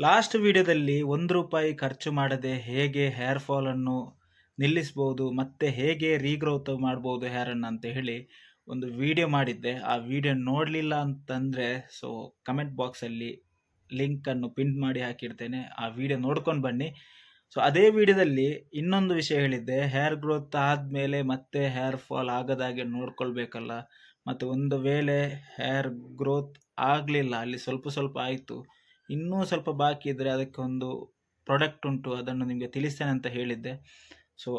Last ವಿಡಿಯೋದಲ್ಲಿ ₹1 ಖರ್ಚು ಮಾಡದೆ ಹೇಗೆ ಹೇರ್ ಫಾಲನ್ನು ನಿಲ್ಲಿಸ್ಬೋದು ಮತ್ತು ಹೇಗೆ ರೀಗ್ರೋತ್ ಮಾಡ್ಬೋದು ಹೇರನ್ನು ಅಂತ ಹೇಳಿ ಒಂದು ವಿಡಿಯೋ ಮಾಡಿದ್ದೆ. ಆ ವಿಡಿಯೋ ನೋಡಲಿಲ್ಲ ಅಂತಂದರೆ ಕಮೆಂಟ್ ಬಾಕ್ಸಲ್ಲಿ ಲಿಂಕನ್ನು ಪಿನ್ ಮಾಡಿ ಹಾಕಿರ್ತೇನೆ. ಆ ವಿಡಿಯೋ ನೋಡ್ಕೊಂಡು ಬನ್ನಿ. ಅದೇ ವಿಡಿಯೋದಲ್ಲಿ ಇನ್ನೊಂದು ವಿಷಯ ಹೇಳಿದ್ದೆ, ಹೇರ್ ಗ್ರೋತ್ ಆದಮೇಲೆ ಮತ್ತೆ ಹೇರ್ ಫಾಲ್ ಆಗದಾಗೆ ನೋಡ್ಕೊಳ್ಬೇಕಲ್ಲ. ಮತ್ತು ಒಂದು ವೇಳೆ ಹೇರ್ ಗ್ರೋತ್ ಆಗಲಿಲ್ಲ, ಅಲ್ಲಿ ಸ್ವಲ್ಪ ಸ್ವಲ್ಪ ಆಯಿತು, ಇನ್ನೂ ಸ್ವಲ್ಪ ಬಾಕಿ ಇದ್ದರೆ ಅದಕ್ಕೆ ಒಂದು ಪ್ರಾಡಕ್ಟ್ ಉಂಟು, ಅದನ್ನು ನಿಮಗೆ ತಿಳಿಸ್ತೇನೆ ಅಂತ ಹೇಳಿದ್ದೆ. ಸೊ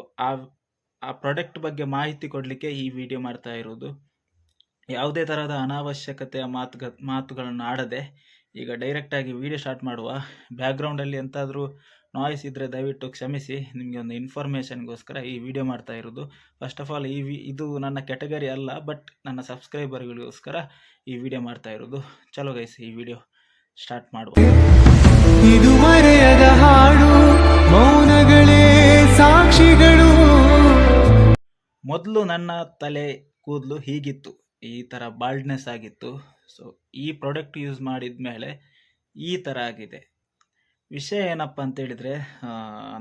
ಆ ಪ್ರಾಡಕ್ಟ್ ಬಗ್ಗೆ ಮಾಹಿತಿ ಕೊಡಲಿಕ್ಕೆ ಈ ವಿಡಿಯೋ ಮಾಡ್ತಾ ಇರೋದು. ಯಾವುದೇ ಥರದ ಅನಾವಶ್ಯಕತೆಯ ಮಾತುಗಳನ್ನು ಆಡದೆ ಈಗ ಡೈರೆಕ್ಟಾಗಿ ವಿಡಿಯೋ ಸ್ಟಾರ್ಟ್ ಮಾಡುವ. ಬ್ಯಾಕ್ಗ್ರೌಂಡಲ್ಲಿ ಎಂತಾದರೂ ನಾಯ್ಸ್ ಇದ್ದರೆ ದಯವಿಟ್ಟು ಕ್ಷಮಿಸಿ. ನಿಮಗೆ ಒಂದು ಇನ್ಫಾರ್ಮೇಷನ್ಗೋಸ್ಕರ ಈ ವಿಡಿಯೋ ಮಾಡ್ತಾ ಇರೋದು. ಫಸ್ಟ್ ಆಫ್ ಆಲ್ ಇದು ನನ್ನ ಕ್ಯಾಟಗರಿ ಅಲ್ಲ, ಬಟ್ ನನ್ನ ಸಬ್ಸ್ಕ್ರೈಬರ್ಗಳಿಗೋಸ್ಕರ ಈ ವಿಡಿಯೋ ಮಾಡ್ತಾ ಇರೋದು. ಚಲೋ ಗೈಸ್, ಈ ವಿಡಿಯೋ ಸ್ಟಾರ್ಟ್ ಮಾಡುವ. ಇದು ಮರೆಯದ ಹಾಡು, ಮೌನಗಳೇ ಸಾಕ್ಷಿಗಳು. ಮೊದಲು ನನ್ನ ತಲೆ ಕೂದಲು ಹೀಗಿತ್ತು, ಈ ಥರ ಬಾಲ್ಡ್ನೆಸ್ ಆಗಿತ್ತು. ಈ ಪ್ರಾಡಕ್ಟ್ ಯೂಸ್ ಮಾಡಿದ ಮೇಲೆ ಈ ಥರ ಆಗಿದೆ. ವಿಷಯ ಏನಪ್ಪ ಅಂತ ಹೇಳಿದರೆ,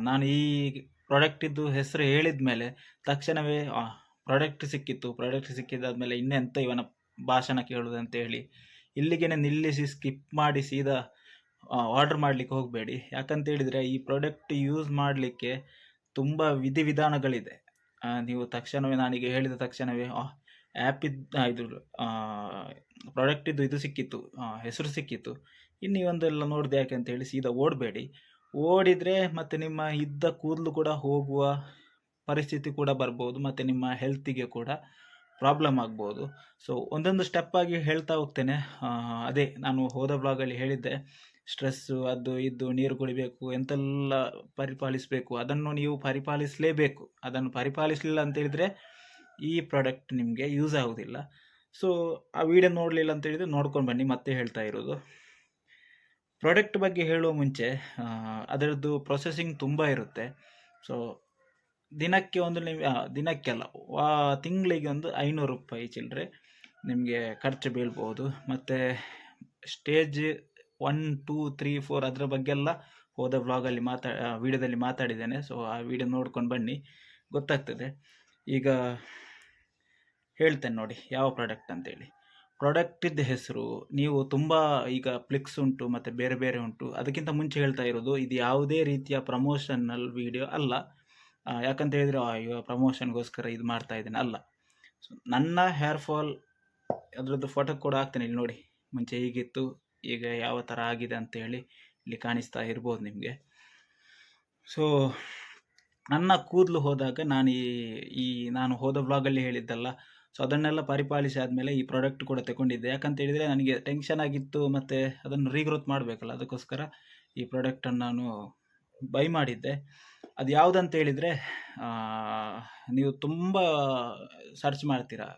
ನಾನು ಈ ಪ್ರಾಡಕ್ಟಿದ್ದು ಹೆಸರು ಹೇಳಿದ ಮೇಲೆ ತಕ್ಷಣವೇ ಪ್ರಾಡಕ್ಟ್ ಸಿಕ್ಕಿತ್ತು. ಪ್ರಾಡಕ್ಟ್ ಸಿಕ್ಕಿದ್ದಾದಮೇಲೆ ಇನ್ನೆಂತ ಇವನ ಭಾಷಣ ಕೇಳೋದು ಅಂತ ಹೇಳಿ ಇಲ್ಲಿಗೆ ನಿಲ್ಲಿಸಿ ಸ್ಕಿಪ್ ಮಾಡಿ ಸೀದಾ ಆರ್ಡರ್ ಮಾಡಲಿಕ್ಕೆ ಹೋಗಬೇಡಿ. ಯಾಕಂತ ಹೇಳಿದರೆ ಈ ಪ್ರಾಡಕ್ಟ್ ಯೂಸ್ ಮಾಡಲಿಕ್ಕೆ ತುಂಬ ವಿಧಿವಿಧಾನಗಳಿದೆ. ನೀವು ತಕ್ಷಣವೇ ನಾನೀಗ ಹೇಳಿದ ತಕ್ಷಣವೇ ಇದು ಪ್ರಾಡಕ್ಟಿದ್ದು ಇದು ಸಿಕ್ಕಿತ್ತು, ಹೆಸರು ಸಿಕ್ಕಿತ್ತು, ಇನ್ನು ಒಂದೆಲ್ಲ ನೋಡಿದೆ ಯಾಕೆ ಅಂತ ಹೇಳಿ ಸೀದಾ ಓಡಬೇಡಿ. ಓಡಿದರೆ ಮತ್ತು ನಿಮ್ಮ ಇದ್ದ ಕೂದಲು ಕೂಡ ಹೋಗುವ ಪರಿಸ್ಥಿತಿ ಕೂಡ ಬರ್ಬೋದು, ಮತ್ತು ನಿಮ್ಮ ಹೆಲ್ತಿಗೆ ಕೂಡ ಪ್ರಾಬ್ಲಮ್ ಆಗ್ಬೋದು. ಒಂದೊಂದು ಸ್ಟೆಪ್ ಆಗಿ ಹೇಳ್ತಾ ಹೋಗ್ತೇನೆ. ಅದೇ ನಾನು ಹೋದ ಬ್ಲಾಗಲ್ಲಿ ಹೇಳಿದ್ದೆ, ಸ್ಟ್ರೆಸ್ಸು, ಅದು ಇದು, ನೀರು ಕುಡಿಬೇಕು, ಎಂತೆಲ್ಲ ಪರಿಪಾಲಿಸಬೇಕು, ಅದನ್ನು ನೀವು ಪರಿಪಾಲಿಸಲೇಬೇಕು. ಅದನ್ನು ಪರಿಪಾಲಿಸಲಿಲ್ಲ ಅಂತ ಹೇಳಿದರೆ ಈ ಪ್ರಾಡಕ್ಟ್ ನಿಮಗೆ ಯೂಸ್ ಆಗೋದಿಲ್ಲ. ಆ ವಿಡಿಯೋ ನೋಡಲಿಲ್ಲ ಅಂತ ಹೇಳಿದರೆ ನೋಡ್ಕೊಂಡು ಬನ್ನಿ. ಮತ್ತೆ ಹೇಳ್ತಾ ಇರೋದು, ಪ್ರಾಡಕ್ಟ್ ಬಗ್ಗೆ ಹೇಳುವ ಮುಂಚೆ ಅದರದ್ದು ಪ್ರೊಸೆಸಿಂಗ್ ತುಂಬ ಇರುತ್ತೆ. ದಿನಕ್ಕೆ ಒಂದು ದಿನಕ್ಕೆಲ್ಲ ತಿಂಗಳಿಗೆ ಒಂದು ₹500 ಚಿಲ್ಲರೆ ನಿಮಗೆ ಖರ್ಚು ಬೀಳ್ಬೋದು. ಮತ್ತು ಸ್ಟೇಜ್ 1, 2, 3, 4 ಅದರ ಬಗ್ಗೆ ಎಲ್ಲ ಹೋದ ವ್ಲಾಗಲ್ಲಿ ವಿಡಿಯೋದಲ್ಲಿ ಮಾತಾಡಿದ್ದೇನೆ. ಆ ವಿಡಿಯೋ ನೋಡ್ಕೊಂಡು ಬನ್ನಿ, ಗೊತ್ತಾಗ್ತದೆ. ಈಗ ಹೇಳ್ತೇನೆ ನೋಡಿ ಯಾವ ಪ್ರಾಡಕ್ಟ್ ಅಂತೇಳಿ. ಪ್ರಾಡಕ್ಟಿದ್ದು ಹೆಸರು ನೀವು ತುಂಬ ಈಗ ಫ್ಲಿಕ್ಸ್ ಉಂಟು ಮತ್ತು ಬೇರೆ ಬೇರೆ ಉಂಟು. ಅದಕ್ಕಿಂತ ಮುಂಚೆ ಹೇಳ್ತಾ ಇರೋದು, ಇದು ಯಾವುದೇ ರೀತಿಯ ಪ್ರಮೋಷನಲ್ ವಿಡಿಯೋ ಅಲ್ಲ. ಯಾಕಂತ ಹೇಳಿದರೆ ಪ್ರಮೋಷನ್ಗೋಸ್ಕರ ಇದು ಮಾಡ್ತಾ ಇದ್ದೇನೆ ಅಲ್ಲ. ನನ್ನ ಹೇರ್ ಫಾಲ್ ಅದರದ್ದು ಫೋಟೋ ಕೂಡ ಹಾಕ್ತೇನೆ, ಇಲ್ಲಿ ನೋಡಿ. ಮುಂಚೆ ಹೀಗಿತ್ತು, ಈಗ ಯಾವ ಥರ ಆಗಿದೆ ಅಂತೇಳಿ ಇಲ್ಲಿ ಕಾಣಿಸ್ತಾ ಇರ್ಬೋದು ನಿಮಗೆ. ನನ್ನ ಕೂದಲು ಹೋದಾಗ ನಾನು ಹೋದ ಬ್ಲಾಗಲ್ಲಿ ಹೇಳಿದ್ದಲ್ಲ, ಅದನ್ನೆಲ್ಲ ಪರಿಪಾಲಿಸಿ ಆದಮೇಲೆ ಈ ಪ್ರಾಡಕ್ಟ್ ಕೂಡ ತಗೊಂಡಿದ್ದೆ. ಯಾಕಂತ ಹೇಳಿದರೆ ನನಗೆ ಟೆನ್ಷನ್ ಆಗಿತ್ತು ಮತ್ತು ಅದನ್ನು ರೀಗ್ರೋತ್ ಮಾಡಬೇಕಲ್ಲ, ಅದಕ್ಕೋಸ್ಕರ ಈ ಪ್ರಾಡಕ್ಟನ್ನು ನಾನು ಬೈ ಮಾಡಿದ್ದೆ. ಅದು ಯಾವುದಂತ ಹೇಳಿದರೆ, ನೀವು ತುಂಬ ಸರ್ಚ್ ಮಾಡ್ತೀರಾ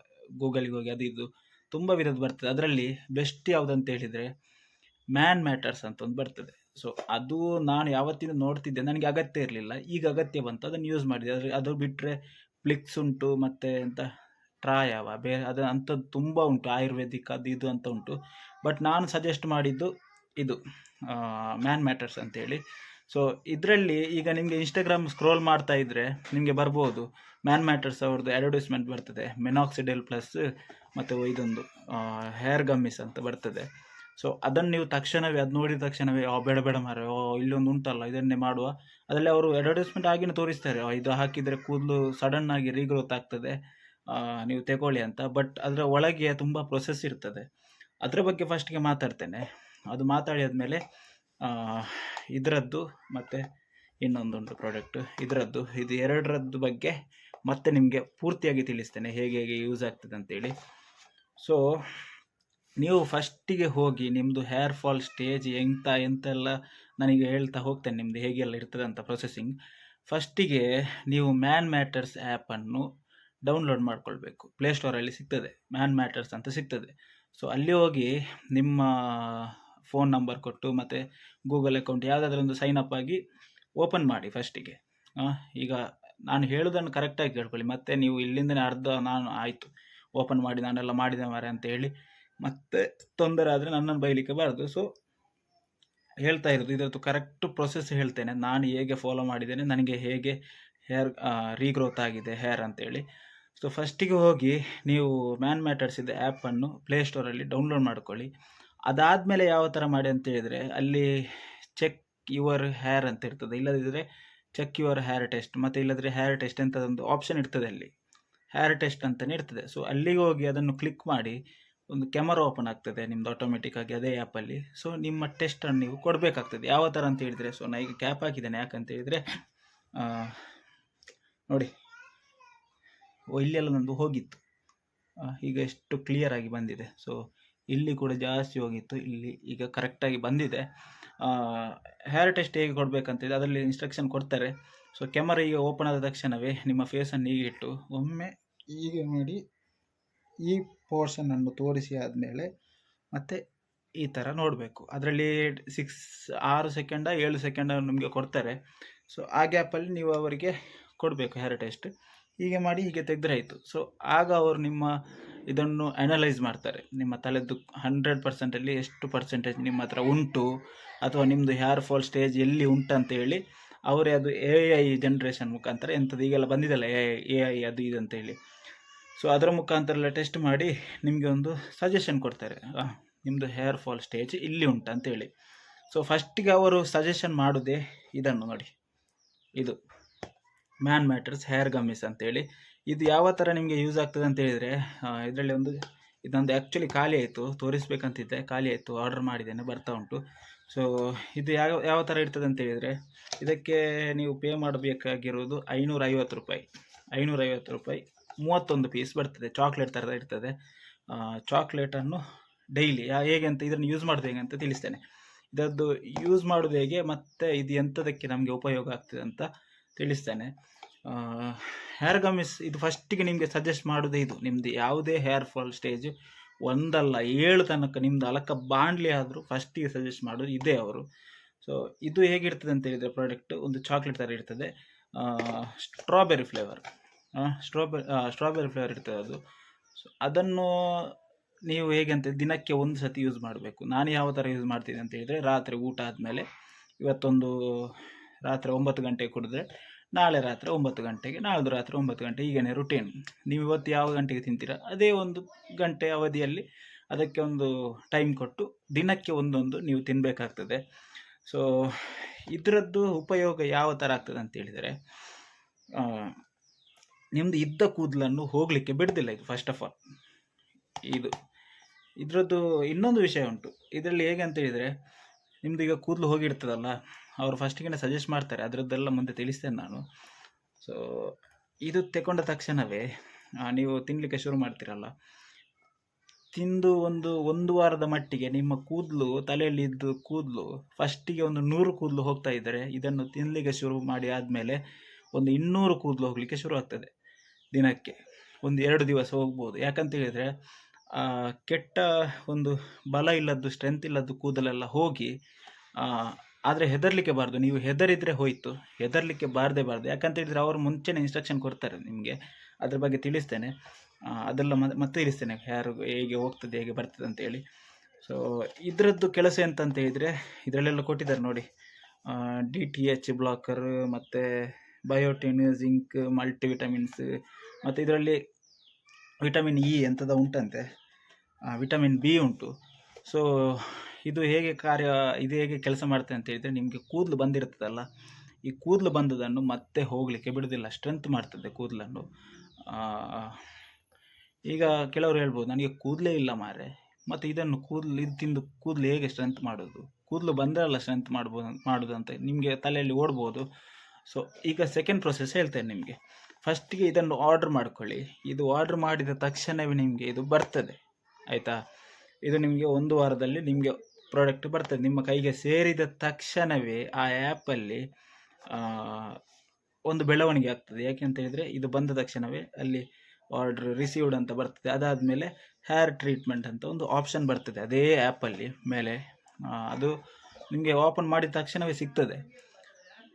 ಗೂಗಲಿಗೆ ಹೋಗಿ, ಅದು ಇದು ತುಂಬ ವಿಧದ್ದು ಬರ್ತದೆ. ಅದರಲ್ಲಿ ಬೆಸ್ಟ್ ಯಾವುದಂತ ಹೇಳಿದರೆ ಮ್ಯಾನ್ ಮ್ಯಾಟರ್ಸ್ ಅಂತ ಒಂದು ಬರ್ತದೆ. ಅದು ನಾನು ಯಾವತ್ತಿಂದ ನೋಡ್ತಿದ್ದೆ, ನನಗೆ ಅಗತ್ಯ ಇರಲಿಲ್ಲ, ಈಗ ಅಗತ್ಯ ಬಂತು, ಅದನ್ನು ಯೂಸ್ ಮಾಡಿದೆ. ಅದು ಬಿಟ್ಟರೆ ಫ್ಲಿಕ್ಸ್ ಉಂಟು, ಮತ್ತು ಎಂತ ಟ್ರಾಯವ ಬೇರೆ ಅಂಥದ್ದು ತುಂಬ ಉಂಟು, ಆಯುರ್ವೇದಿಕ್ ಅದು ಇದು ಅಂತ ಉಂಟು. ಬಟ್ ನಾನು ಸಜೆಸ್ಟ್ ಮಾಡಿದ್ದು ಇದು ಮ್ಯಾನ್ ಮ್ಯಾಟರ್ಸ್ ಅಂತೇಳಿ. ಇದರಲ್ಲಿ ಈಗ ನಿಮಗೆ ಇನ್ಸ್ಟಾಗ್ರಾಮ್ ಸ್ಕ್ರೋಲ್ ಮಾಡ್ತಾ ಇದ್ದರೆ ನಿಮಗೆ ಬರ್ಬೋದು, ಮ್ಯಾನ್ ಮ್ಯಾಟರ್ಸ್ ಅವ್ರದ್ದು ಅಡ್ವರ್ಟೈಸ್ಮೆಂಟ್ ಬರ್ತದೆ. ಮೆನಾಕ್ಸಿಡೆಲ್ ಪ್ಲಸ್ ಮತ್ತು ಇದೊಂದು ಹೇರ್ ಗಮ್ಮಿಸ್ ಅಂತ ಬರ್ತದೆ. ಅದನ್ನು ನೀವು ತಕ್ಷಣವೇ ಅದು ನೋಡಿದ ತಕ್ಷಣವೇ ಬೇಡ ಬೇಡ ಮಾರೆ, ಇಲ್ಲೊಂದು ಉಂಟಲ್ಲ ಇದನ್ನೇ ಮಾಡುವ. ಅದರಲ್ಲಿ ಅವರು ಅಡ್ವರ್ಟೈಸ್ಮೆಂಟ್ ಆಗಿನ ತೋರಿಸ್ತಾರೆ, ಇದು ಹಾಕಿದರೆ ಕೂದಲು ಸಡನ್ನಾಗಿ ರೀಗ್ರೋತ್ ಆಗ್ತದೆ, ನೀವು ತಗೊಳ್ಳಿ ಅಂತ. ಬಟ್ ಅದರ ಒಳಗೆ ತುಂಬ ಪ್ರೊಸೆಸ್ ಇರ್ತದೆ. ಅದರ ಬಗ್ಗೆ ಫಸ್ಟಿಗೆ ಮಾತಾಡ್ತೇನೆ. ಅದು ಮಾತಾಡಿ ಆದಮೇಲೆ ಇದರದ್ದು ಮತ್ತು ಇನ್ನೊಂದುಂಟು ಪ್ರಾಡಕ್ಟ್ ಇದರದ್ದು, ಇದು ಎರಡರದ್ದು ಬಗ್ಗೆ ಮತ್ತೆ ನಿಮಗೆ ಪೂರ್ತಿಯಾಗಿ ತಿಳಿಸ್ತೇನೆ ಹೇಗೆ ಹೇಗೆ ಯೂಸ್ ಆಗ್ತದೆ ಅಂತೇಳಿ. ನೀವು ಫಸ್ಟಿಗೆ ಹೋಗಿ ನಿಮ್ಮದು ಹೇರ್ ಫಾಲ್ ಸ್ಟೇಜ್ ಎಂತೆಲ್ಲ ನನಗೆ ಹೇಳ್ತಾ ಹೋಗ್ತೇನೆ, ನಿಮ್ಮದು ಹೇಗೆಲ್ಲ ಇರ್ತದೆ ಅಂತ ಪ್ರೊಸೆಸಿಂಗ್. ಫಸ್ಟಿಗೆ ನೀವು ಮ್ಯಾನ್ ಮ್ಯಾಟರ್ಸ್ ಆ್ಯಪನ್ನು ಡೌನ್ಲೋಡ್ ಮಾಡ್ಕೊಳ್ಬೇಕು. ಪ್ಲೇಸ್ಟೋರಲ್ಲಿ ಸಿಗ್ತದೆ, ಮ್ಯಾನ್ ಮ್ಯಾಟರ್ಸ್ ಅಂತ ಸಿಗ್ತದೆ. ಅಲ್ಲಿ ಹೋಗಿ ನಿಮ್ಮ ಫೋನ್ ನಂಬರ್ ಕೊಟ್ಟು ಮತ್ತು ಗೂಗಲ್ ಅಕೌಂಟ್ ಯಾವುದಾದ್ರೂ ಒಂದು ಸೈನ್ ಅಪ್ ಆಗಿ ಓಪನ್ ಮಾಡಿ ಫಸ್ಟಿಗೆ. ಈಗ ನಾನು ಹೇಳೋದನ್ನು ಕರೆಕ್ಟಾಗಿ ಕೇಳ್ಕೊಳ್ಳಿ, ಮತ್ತು ನೀವು ಇಲ್ಲಿಂದನೇ ನಾನು ಆಯಿತು ಓಪನ್ ಮಾಡಿ ನಾನೆಲ್ಲ ಮಾಡಿದೆ ಮಾರೆ ಅಂತ ಹೇಳಿ ಮತ್ತೆ ತೊಂದರೆ ಆದರೆ ನನ್ನನ್ನು ಬೈಲಿಕ್ಕೆ ಬಾರದು. ಹೇಳ್ತಾ ಇರೋದು ಇದರದ್ದು ಕರೆಕ್ಟ್ ಪ್ರೊಸೆಸ್ ಹೇಳ್ತೇನೆ. ನಾನು ಹೇಗೆ ಫಾಲೋ ಮಾಡಿದ್ದೇನೆ, ನನಗೆ ಹೇಗೆ ಹೇರ್ ರೀಗ್ರೋತ್ ಆಗಿದೆ ಹೇರ್ ಅಂತೇಳಿ. ಸೊ ಫಸ್ಟಿಗೆ ಹೋಗಿ ನೀವು ಮ್ಯಾನ್ ಮ್ಯಾಟರ್ಸ್ ಇದೆ ಆ್ಯಪನ್ನು ಪ್ಲೇಸ್ಟೋರಲ್ಲಿ ಡೌನ್ಲೋಡ್ ಮಾಡ್ಕೊಳ್ಳಿ. ಅದಾದಮೇಲೆ ಯಾವ ಥರ ಮಾಡಿ ಅಂತ ಹೇಳಿದರೆ, ಅಲ್ಲಿ ಚೆಕ್ ಯುವರ್ ಹೇರ್ ಅಂತ ಇರ್ತದೆ, ಇಲ್ಲದಿದ್ದರೆ ಚೆಕ್ ಯುವರ್ ಹೇರ್ ಟೆಸ್ಟ್, ಮತ್ತು ಇಲ್ಲದ್ರೆ ಹೇರ್ ಟೆಸ್ಟ್ ಅಂತ ಒಂದು ಆಪ್ಷನ್ ಇರ್ತದೆ, ಅಲ್ಲಿ ಹೇರ್ ಟೆಸ್ಟ್ ಅಂತಲೇ ಇರ್ತದೆ. ಸೊ ಅಲ್ಲಿಗೆ ಹೋಗಿ ಅದನ್ನು ಕ್ಲಿಕ್ ಮಾಡಿ ಒಂದು ಕ್ಯಾಮರಾ ಓಪನ್ ಆಗ್ತದೆ ನಿಮ್ಮದು ಆಟೋಮೆಟಿಕ್ ಆಗಿ ಅದೇ ಆ್ಯಪಲ್ಲಿ. ಸೊ ನಿಮ್ಮ ಟೆಸ್ಟನ್ನು ನೀವು ಕೊಡಬೇಕಾಗ್ತದೆ. ಯಾವ ಥರ ಅಂತ ಹೇಳಿದರೆ, ಸೊ ನಾನು ಈಗ ಕ್ಯಾಪ್ ಹಾಕಿದ್ದೇನೆ, ಯಾಕಂತ ಹೇಳಿದರೆ ನೋಡಿ ಇಲ್ಲೆಲ್ಲ ನಂದು ಹೋಗಿತ್ತು, ಈಗ ಎಷ್ಟು ಕ್ಲಿಯರ್ ಆಗಿ ಬಂದಿದೆ. ಸೊ ಇಲ್ಲಿ ಕೂಡ ಜಾಸ್ತಿ ಹೋಗಿತ್ತು, ಇಲ್ಲಿ ಈಗ ಕರೆಕ್ಟಾಗಿ ಬಂದಿದೆ. ಹೇರ್ ಟೆಸ್ಟ್ ಹೇಗೆ ಕೊಡಬೇಕಂತಿದೆ ಅದರಲ್ಲಿ ಇನ್ಸ್ಟ್ರಕ್ಷನ್ ಕೊಡ್ತಾರೆ. ಸೊ ಕ್ಯಾಮರಾ ಈಗ ಓಪನ್ ಆದ ತಕ್ಷಣವೇ ನಿಮ್ಮ ಫೇಸನ್ನು ಹೀಗೆ ಇಟ್ಟು ಒಮ್ಮೆ ಹೀಗೆ ಮಾಡಿ ಈ ಪೋರ್ಷನನ್ನು ತೋರಿಸಿ ಆದಮೇಲೆ ಮತ್ತೆ ಈ ಥರ ನೋಡಬೇಕು. ಅದರಲ್ಲಿ 6 ಸೆಕೆಂಡ 7 ಸೆಕೆಂಡ ನಿಮಗೆ ಕೊಡ್ತಾರೆ. ಸೊ ಆ ಗ್ಯಾಪಲ್ಲಿ ನೀವು ಅವರಿಗೆ ಕೊಡಬೇಕು ಹೇರ್ ಟೆಸ್ಟ್. ಹೀಗೆ ಮಾಡಿ ಹೀಗೆ ತೆಗೆದ್ರೆ ಆಯಿತು. ಸೊ ಆಗ ಅವರು ನಿಮ್ಮ ಇದನ್ನು ಅನಲೈಸ್ ಮಾಡ್ತಾರೆ, ನಿಮ್ಮ ತಲೆದು 100%ಅಲ್ಲಿ ಎಷ್ಟು ಪರ್ಸೆಂಟೇಜ್ ನಿಮ್ಮ ಹತ್ರ ಉಂಟು, ಅಥವಾ ನಿಮ್ಮದು ಹೇರ್ ಫಾಲ್ ಸ್ಟೇಜ್ ಎಲ್ಲಿ ಉಂಟಂತ ಹೇಳಿ ಅವರೇ ಅದು AI ಜನ್ರೇಷನ್ ಮುಖಾಂತರ ಎಂಥದ್ದು ಈಗೆಲ್ಲ ಬಂದಿದೆಯಲ್ಲ AI ಅದು ಇದು ಅಂತೇಳಿ. ಸೊ ಅದರ ಮುಖಾಂತರ ಎಲ್ಲ ಟೆಸ್ಟ್ ಮಾಡಿ ನಿಮಗೆ ಒಂದು ಸಜೆಷನ್ ಕೊಡ್ತಾರೆ, ನಿಮ್ಮದು ಹೇರ್ ಫಾಲ್ ಸ್ಟೇಜ್ ಇಲ್ಲಿ ಉಂಟು ಅಂತೇಳಿ. ಸೊ ಫಸ್ಟಿಗೆ ಅವರು ಸಜೆಷನ್ ಮಾಡೋದೇ ಇದನ್ನು ನೋಡಿ, ಇದು ಮ್ಯಾನ್ ಮ್ಯಾಟರ್ಸ್ ಹೇರ್ ಗಮ್ಮಿಸ್ ಅಂತೇಳಿ. ಇದು ಯಾವ ಥರ ನಿಮಗೆ ಯೂಸ್ ಆಗ್ತದೆ ಅಂತ ಹೇಳಿದರೆ, ಇದರಲ್ಲಿ ಇದೊಂದು ಆ್ಯಕ್ಚುಲಿ ಖಾಲಿ ಆಯಿತು, ತೋರಿಸ್ಬೇಕಂತಿದ್ದೆ, ಖಾಲಿ ಆಯಿತು, ಆರ್ಡರ್ ಮಾಡಿದ್ದೇನೆ, ಬರ್ತಾ ಉಂಟು. ಸೊ ಇದು ಯಾವ ಥರ ಇರ್ತದೆ ಅಂತ ಹೇಳಿದರೆ, ಇದಕ್ಕೆ ನೀವು ಪೇ ಮಾಡಬೇಕಾಗಿರೋದು 550 ರೂಪಾಯಿ. 550 ರೂಪಾಯಿ 31 ಪೀಸ್ ಬರ್ತದೆ, ಚಾಕ್ಲೇಟ್ ಥರದ ಇರ್ತದೆ. ಚಾಕ್ಲೇಟನ್ನು ಡೈಲಿ ಹೇಗೆ ಅಂತ ಇದನ್ನು ಯೂಸ್ ಮಾಡೋದು ಹೇಗೆ ಅಂತ ತಿಳಿಸ್ತೇನೆ. ಇದರದ್ದು ಯೂಸ್ ಮಾಡೋದು ಹೇಗೆ ಮತ್ತು ಇದು ಎಂಥದಕ್ಕೆ ನಮಗೆ ಉಪಯೋಗ ಆಗ್ತದೆ ಅಂತ ತಿಳಿಸ್ತೇನೆ. ಹೇರ್ ಗಮ್ಮಿಸ್ ಇದು ಫಸ್ಟಿಗೆ ನಿಮಗೆ ಸಜೆಸ್ಟ್ ಮಾಡೋದೇ ಇದು. ನಿಮ್ಮದು ಯಾವುದೇ ಹೇರ್ ಫಾಲ್ ಸ್ಟೇಜ್ 1 ಅಲ್ಲ 7 ತನಕ ನಿಮ್ಮದು ಅಲಕ ಬಾಂಡ್ಲಿ ಆದರೂ ಫಸ್ಟಿಗೆ ಸಜೆಸ್ಟ್ ಮಾಡೋದು ಇದೇ ಅವರು. ಸೊ ಇದು ಹೇಗಿರ್ತದೆ ಅಂತ ಹೇಳಿದರೆ, ಪ್ರಾಡಕ್ಟ್ ಒಂದು ಚಾಕ್ಲೇಟ್ ಥರ ಇರ್ತದೆ, ಸ್ಟ್ರಾಬೆರಿ ಫ್ಲೇವರ್ ಇರ್ತದೆ ಅದು. ಸೊ ಅದನ್ನು ನೀವು ಹೇಗೆ ಅಂತ ದಿನಕ್ಕೆ 1 ಸತಿ ಯೂಸ್ ಮಾಡಬೇಕು. ನಾನು ಯಾವ ಥರ ಯೂಸ್ ಮಾಡ್ತೀನಿ ಅಂತ ಹೇಳಿದರೆ, ರಾತ್ರಿ ಊಟ ಆದಮೇಲೆ ಇವತ್ತೊಂದು ರಾತ್ರಿ 9 ಗಂಟೆಗೆ ಕುಡಿದ್ರೆ ನಾಳೆ ರಾತ್ರಿ 9 ಗಂಟೆಗೆ, ನಾಳ್ದು ರಾತ್ರಿ 9 ಗಂಟೆ, ಹೀಗೇ ರುಟೀನ್. ನೀವು ಇವತ್ತು ಯಾವ ಗಂಟೆಗೆ ತಿಂತೀರಾ ಅದೇ 1 ಗಂಟೆ ಅವಧಿಯಲ್ಲಿ ಅದಕ್ಕೆ ಒಂದು ಟೈಮ್ ಕೊಟ್ಟು ದಿನಕ್ಕೆ ಒಂದೊಂದು ನೀವು ತಿನ್ನಬೇಕಾಗ್ತದೆ. ಸೊ ಇದರದ್ದು ಉಪಯೋಗ ಯಾವ ಥರ ಆಗ್ತದೆ ಅಂತ ಹೇಳಿದರೆ, ನಿಮ್ಮದು ಇದ್ದ ಕೂದಲನ್ನು ಹೋಗಲಿಕ್ಕೆ ಬಿಡೋದಿಲ್ಲ ಇದು. ಫಸ್ಟ್ ಆಫ್ ಆಲ್ ಇದರದ್ದು ಇನ್ನೊಂದು ವಿಷಯ ಉಂಟು ಇದರಲ್ಲಿ. ಹೇಗೆ ಅಂತ ಹೇಳಿದರೆ, ನಿಮ್ಮದು ಈಗ ಕೂದಲು ಹೋಗಿರ್ತದಲ್ಲ, ಅವರು ಫಸ್ಟಿಗೆ ಸಜೆಸ್ಟ್ ಮಾಡ್ತಾರೆ, ಅದರದ್ದೆಲ್ಲ ಮುಂದೆ ತಿಳಿಸ್ತೇನೆ ನಾನು. ಸೊ ಇದು ತಗೊಂಡ ತಕ್ಷಣವೇ ನೀವು ತಿನ್ನಲಿಕ್ಕೆ ಶುರು ಮಾಡ್ತೀರಲ್ಲ, ತಿಂದು ಒಂದು ವಾರದ ಮಟ್ಟಿಗೆ ನಿಮ್ಮ ಕೂದಲು, ತಲೆಯಲ್ಲಿ ಇದ್ದು ಕೂದಲು ಫಸ್ಟಿಗೆ 100 ಕೂದಲು ಹೋಗ್ತಾ ಇದ್ದರೆ, ಇದನ್ನು ತಿನ್ನಲಿಕ್ಕೆ ಶುರು ಮಾಡಿ ಆದಮೇಲೆ 200 ಕೂದಲು ಹೋಗಲಿಕ್ಕೆ ಶುರು ಆಗ್ತದೆ. ದಿನಕ್ಕೆ 2 ದಿವಸ ಹೋಗ್ಬೋದು. ಯಾಕಂತ ಹೇಳಿದರೆ, ಕೆಟ್ಟ ಒಂದು ಬಲ ಇಲ್ಲದ್ದು, ಸ್ಟ್ರೆಂತ್ ಇಲ್ಲದ್ದು ಕೂದಲೆಲ್ಲ ಹೋಗಿ. ಆದರೆ ಹೆದರಲಿಕ್ಕೆ ಬಾರ್ದು, ನೀವು ಹೆದರಿದರೆ ಹೋಯಿತು, ಹೆದರಲಿಕ್ಕೆ ಬಾರ್ದೇ. ಯಾಕಂತ ಹೇಳಿದರೆ ಅವರು ಮುಂಚೆನೇ ಇನ್ಸ್ಟ್ರಕ್ಷನ್ ಕೊಡ್ತಾರೆ ನಿಮಗೆ, ಅದ್ರ ಬಗ್ಗೆ ತಿಳಿಸ್ತೇನೆ. ಅದೆಲ್ಲ ಮತ್ತೆ ತಿಳಿಸ್ತೇನೆ, ಯಾರು ಹೇಗೆ ಹೋಗ್ತದೆ ಹೇಗೆ ಬರ್ತದೆ ಅಂತೇಳಿ. ಸೊ ಇದರದ್ದು ಕೆಲಸ ಎಂತಂತ ಹೇಳಿದರೆ, ಇದರಲ್ಲೆಲ್ಲ ಕೊಟ್ಟಿದ್ದಾರೆ ನೋಡಿ, DTH ಬ್ಲಾಕರ್, ಮತ್ತು ಬಯೋಟಿನ್, ಜಿಂಕ್, ಮಲ್ಟಿವಿಟಮಿನ್ಸ್, ಮತ್ತು ಇದರಲ್ಲಿ ವಿಟಮಿನ್ E ಎಂಥದ ಉಂಟಂತೆ, ವಿಟಮಿನ್ B ಉಂಟು. ಸೊ ಇದು ಹೇಗೆ ಕೆಲಸ ಮಾಡ್ತದೆ ಅಂತ ಹೇಳಿದರೆ, ನಿಮಗೆ ಕೂದಲು ಬಂದಿರ್ತದಲ್ಲ, ಈ ಕೂದಲು ಬಂದದನ್ನು ಮತ್ತೆ ಹೋಗಲಿಕ್ಕೆ ಬಿಡೋದಿಲ್ಲ, ಸ್ಟ್ರೆಂತ್ ಮಾಡ್ತದೆ ಕೂದಲನ್ನು. ಈಗ ಕೆಲವರು ಹೇಳ್ಬೋದು, ನನಗೆ ಕೂದಲೇ ಇಲ್ಲ ಮಾರೆ, ಮತ್ತು ಇದು ತಿಂದು ಕೂದಲು ಹೇಗೆ ಸ್ಟ್ರೆಂತ್ ಮಾಡೋದು, ಕೂದಲು ಬಂದರಲ್ಲ ಸ್ಟ್ರೆಂತ್ ಮಾಡೋದು ಅಂತ ನಿಮಗೆ ತಲೆಯಲ್ಲಿ ಓಡ್ಬೋದು. ಸೊ ಈಗ ಸೆಕೆಂಡ್ ಪ್ರೊಸೆಸ್ ಹೇಳ್ತೇನೆ ನಿಮಗೆ. ಫಸ್ಟಿಗೆ ಇದನ್ನು ಆರ್ಡ್ರ್ ಮಾಡ್ಕೊಳ್ಳಿ. ಇದು ಆರ್ಡ್ರ್ ಮಾಡಿದ ತಕ್ಷಣವೇ ನಿಮಗೆ ಇದು ಬರ್ತದೆ, ಆಯಿತಾ. ಇದು ನಿಮಗೆ 1 ವಾರದಲ್ಲಿ ನಿಮಗೆ ಪ್ರಾಡಕ್ಟ್ ಬರ್ತದೆ ನಿಮ್ಮ ಕೈಗೆ ಸೇರಿದ ತಕ್ಷಣವೇ. ಆ ಆ್ಯಪಲ್ಲಿ ಒಂದು ಬೆಳವಣಿಗೆ ಆಗ್ತದೆ. ಯಾಕೆ ಅಂತ ಹೇಳಿದರೆ, ಇದು ಬಂದ ತಕ್ಷಣವೇ ಅಲ್ಲಿ ಆರ್ಡ್ರ್ ರಿಸೀವ್ಡ್ ಅಂತ ಬರ್ತದೆ. ಅದಾದಮೇಲೆ ಹೇರ್ ಟ್ರೀಟ್ಮೆಂಟ್ ಅಂತ ಒಂದು ಆಪ್ಷನ್ ಬರ್ತದೆ ಅದೇ ಆ್ಯಪಲ್ಲಿ ಮೇಲೆ. ಅದು ನಿಮಗೆ ಓಪನ್ ಮಾಡಿದ ತಕ್ಷಣವೇ ಸಿಗ್ತದೆ.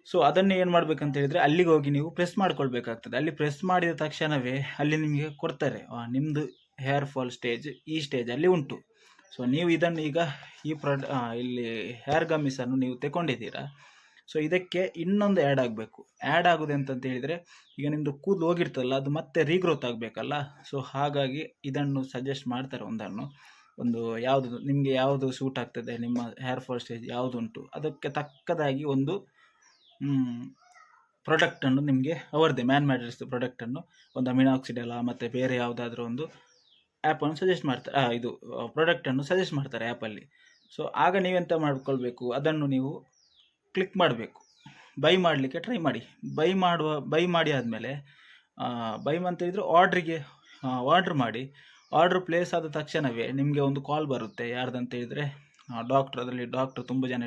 ಸೊ ಅದನ್ನು ಏನು ಮಾಡಬೇಕಂತ ಹೇಳಿದರೆ, ಅಲ್ಲಿಗೆ ಹೋಗಿ ನೀವು ಪ್ರೆಸ್ ಮಾಡ್ಕೊಳ್ಬೇಕಾಗ್ತದೆ. ಅಲ್ಲಿ ಪ್ರೆಸ್ ಮಾಡಿದ ತಕ್ಷಣವೇ ಅಲ್ಲಿ ನಿಮಗೆ ಕೊಡ್ತಾರೆ, ನಿಮ್ಮದು ಹೇರ್ ಫಾಲ್ ಸ್ಟೇಜ್ ಈ ಸ್ಟೇಜಲ್ಲಿ ಉಂಟು. ಸೊ ನೀವು ಇದನ್ನು ಈಗ ಇಲ್ಲಿ ಹೇರ್ ಗಮ್ಮಿಸನ್ನು ನೀವು ತಗೊಂಡಿದ್ದೀರಾ. ಸೊ ಇದಕ್ಕೆ ಇನ್ನೊಂದು ಆ್ಯಡ್ ಆಗಬೇಕು. ಆ್ಯಡ್ ಆಗೋದು ಅಂತಂತ ಹೇಳಿದರೆ, ಈಗ ನಿಮ್ಮದು ಕೂದಲು ಹೋಗಿರ್ತಲ್ಲ, ಅದು ಮತ್ತೆ ರೀಗ್ರೋತ್ ಆಗಬೇಕಲ್ಲ. ಸೊ ಹಾಗಾಗಿ ಇದನ್ನು ಸಜೆಸ್ಟ್ ಮಾಡ್ತಾರೆ. ಒಂದು ಯಾವುದು ನಿಮಗೆ ಯಾವುದು ಸೂಟ್ ಆಗ್ತದೆ, ನಿಮ್ಮ ಹೇರ್ ಫಾಲ್ ಸ್ಟೇಜ್ ಯಾವುದುಂಟು, ಅದಕ್ಕೆ ತಕ್ಕದಾಗಿ ಒಂದು ಪ್ರಾಡಕ್ಟನ್ನು ನಿಮಗೆ ಅವರದೇ ಮ್ಯಾನ್ ಮ್ಯಾಟರ್ಸ್ ಪ್ರಾಡಕ್ಟನ್ನು, ಒಂದು ಅಮಿನಾಕ್ಸಿಡೆಲ್ಲ ಮತ್ತು ಬೇರೆ ಯಾವುದಾದ್ರೂ ಒಂದು ಆ್ಯಪನ್ನು ಸಜೆಸ್ಟ್ ಮಾಡ್ತಾರೆ, ಇದು ಪ್ರಾಡಕ್ಟನ್ನು ಸಜೆಸ್ಟ್ ಮಾಡ್ತಾರೆ ಆ್ಯಪಲ್ಲಿ. ಸೊ ಆಗ ನೀವೆಂತ ಮಾಡ್ಕೊಳ್ಬೇಕು, ಅದನ್ನು ನೀವು ಕ್ಲಿಕ್ ಮಾಡಬೇಕು. ಬೈ ಮಾಡಲಿಕ್ಕೆ ಟ್ರೈ ಮಾಡಿ. ಬೈ ಮಾಡಿ ಆದಮೇಲೆ ಬೈ ಅಂತ ಹೇಳಿದರೆ ಆರ್ಡ್ರ್ ಮಾಡಿ. ಆರ್ಡ್ರ್ ಪ್ಲೇಸ್ ಆದ ತಕ್ಷಣವೇ ನಿಮಗೆ ಒಂದು ಕಾಲ್ ಬರುತ್ತೆ. ಯಾರ್ದಂತ ಹೇಳಿದರೆ ಅದರಲ್ಲಿ ಡಾಕ್ಟ್ರು ತುಂಬ ಜನ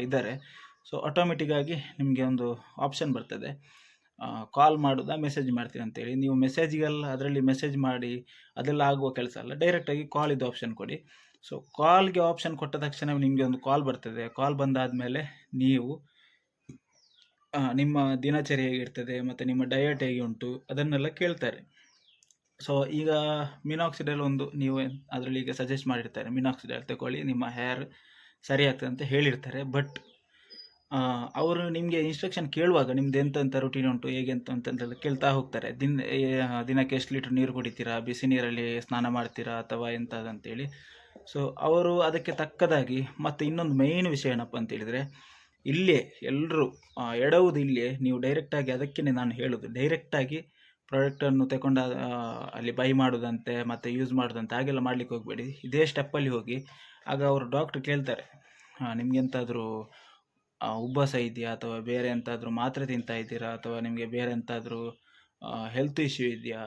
ಇದ್ದಾರೆ. ಸೊ ಆಟೋಮೆಟಿಕ್ಕಾಗಿ ನಿಮಗೆ ಒಂದು ಆಪ್ಷನ್ ಬರ್ತದೆ, ಕಾಲ್ ಮಾಡೋದಾ ಮೆಸೇಜ್ ಮಾಡ್ತೀನಿ ಅಂತೇಳಿ. ನೀವು ಮೆಸೇಜಿಗೆಲ್ಲ ಅದರಲ್ಲಿ ಮೆಸೇಜ್ ಮಾಡಿ ಅದೆಲ್ಲ ಆಗುವ ಕೆಲಸ ಅಲ್ಲ, ಡೈರೆಕ್ಟಾಗಿ ಕಾಲಿದ್ದು ಆಪ್ಷನ್ ಕೊಡಿ. ಸೊ ಕಾಲ್ಗೆ ಆಪ್ಷನ್ ಕೊಟ್ಟ ತಕ್ಷಣ ನಿಮಗೆ ಒಂದು ಕಾಲ್ ಬರ್ತದೆ. ಕಾಲ್ ಬಂದಾದಮೇಲೆ ನೀವು ನಿಮ್ಮ ದಿನಚರಿ ಹೇಗಿರ್ತದೆ ಮತ್ತು ನಿಮ್ಮ ಡಯಟ್ ಹೇಗೆ ಉಂಟು ಅದನ್ನೆಲ್ಲ ಕೇಳ್ತಾರೆ. ಸೊ ಈಗ ಮಿನಾಕ್ಸಿಡಲ್ ನೀವು ಅದರಲ್ಲಿ ಈಗ ಸಜೆಸ್ಟ್ ಮಾಡಿರ್ತಾರೆ, ಮಿನಾಕ್ಸಿಡಲ್ ತಗೊಳ್ಳಿ, ನಿಮ್ಮ ಹೇರ್ ಸರಿ ಆಗ್ತದೆ ಅಂತ ಹೇಳಿರ್ತಾರೆ. ಬಟ್ ಅವರು ನಿಮಗೆ ಇನ್ಸ್ಟ್ರಕ್ಷನ್ ಕೇಳುವಾಗ ನಿಮ್ದು ಎಂತೆಂಥ ರುಟೀನ್ ಉಂಟು, ಹೇಗೆ ಅಂತಂತೆಲ್ಲ ಕೇಳ್ತಾ ಹೋಗ್ತಾರೆ. ದಿನಕ್ಕೆ ಎಷ್ಟು ಲೀಟ್ರ್ ನೀರು ಕುಡಿತೀರಾ, ಬಿಸಿ ನೀರಲ್ಲಿ ಸ್ನಾನ ಮಾಡ್ತೀರಾ ಅಥವಾ ಎಂಥದಂತೇಳಿ. ಸೊ ಅವರು ಅದಕ್ಕೆ ತಕ್ಕದಾಗಿ. ಮತ್ತು ಇನ್ನೊಂದು ಮೇಯ್ನ್ ವಿಷಯ ಏನಪ್ಪ ಅಂತೇಳಿದರೆ, ಇಲ್ಲೇ ಎಲ್ಲರೂ ಎಡವುದು ಇಲ್ಲೇ. ನೀವು ಡೈರೆಕ್ಟಾಗಿ, ಅದಕ್ಕೆ ನಾನು ಹೇಳೋದು, ಡೈರೆಕ್ಟಾಗಿ ಪ್ರಾಡಕ್ಟನ್ನು ತಗೊಂಡು ಅಲ್ಲಿ ಬೈ ಮಾಡೋದಂತೆ ಮತ್ತು ಯೂಸ್ ಮಾಡೋದಂತೆ ಹಾಗೆಲ್ಲ ಮಾಡಲಿಕ್ಕೆ ಹೋಗಬೇಡಿ. ಇದೇ ಸ್ಟೆಪ್ಪಲ್ಲಿ ಹೋಗಿ. ಆಗ ಅವರು ಡಾಕ್ಟ್ರು ಕೇಳ್ತಾರೆ, ನಿಮಗೆಂತಾದರೂ ಉಬ್ಬಸ ಇದೆಯಾ ಅಥವಾ ಬೇರೆ ಎಂತಾದರೂ ಮಾತ್ರೆ ತಿಂತಾ ಇದ್ದೀರಾ ಅಥವಾ ನಿಮಗೆ ಬೇರೆ ಎಂತಾದರೂ ಹೆಲ್ತ್ ಇಶ್ಯೂ ಇದೆಯಾ